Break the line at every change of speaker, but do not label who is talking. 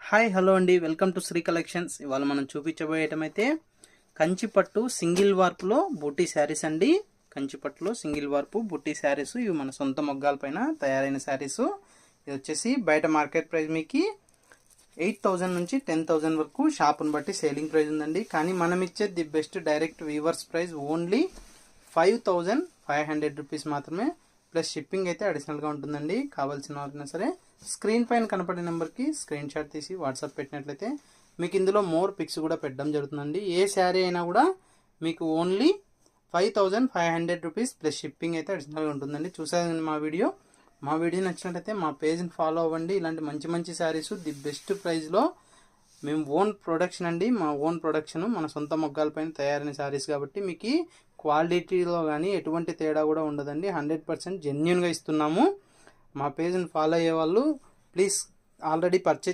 Hi hello అండి, welcome to Shri collections. ఇవాళ మనం చూపించబోయేటమైతే కంచిపట్టు సింగిల్ వార్పులో బూటీ శారీస్ అండి. కంచిపట్టులో సింగిల్ వార్పు బూటీ శారీస్, ఇవి మన సొంత మొగ్గాల పైన తయారైన శారీస్. ఇది వచ్చేసి బయట మార్కెట్ ప్రైస్ మీకు 8,000 నుంచి 10,000 వరకు షాప్ను బట్టి సేలింగ్ ప్రైస్ ఉందండి. కానీ మనం ఇచ్చే the best direct weavers price only 5,500 rupees మాత్రమే. ప్లస్ షిప్పింగ్ అయితే అడిషనల్గా ఉంటుందండి. కావాల్సిన వారైనా సరే స్క్రీన్ పైన కనపడే నెంబర్కి స్క్రీన్ షాట్ తీసి వాట్సాప్ పెట్టినట్లయితే మీకు ఇందులో మోర్ పిక్స్ కూడా పెట్టడం జరుగుతుందండి. ఏ శారీ అయినా కూడా మీకు ఓన్లీ 5,500 రూపీస్ ప్లస్ షిప్పింగ్ అయితే అడిషనల్గా ఉంటుందండి. చూసారండి మా వీడియో నచ్చినట్లయితే మా పేజ్ని ఫాలో అవ్వండి. ఇలాంటి మంచి మంచి శారీస్ ది బెస్ట్ ప్రైస్లో మేము ఓన్ ప్రొడక్షన్ అండి. మా ఓన్ ప్రొడక్షన్, మన సొంత మొగ్గాలపైన తయారైన శారీస్ కాబట్టి మీకు క్వాలిటీలో కానీ ఎటువంటి తేడా కూడా ఉండదండి. 100% జెన్యున్గా ఇస్తున్నాము. మా పేజ్ని ఫాలో అయ్యే వాళ్ళు ప్లీజ్ ఆల్రెడీ పర్చేజ్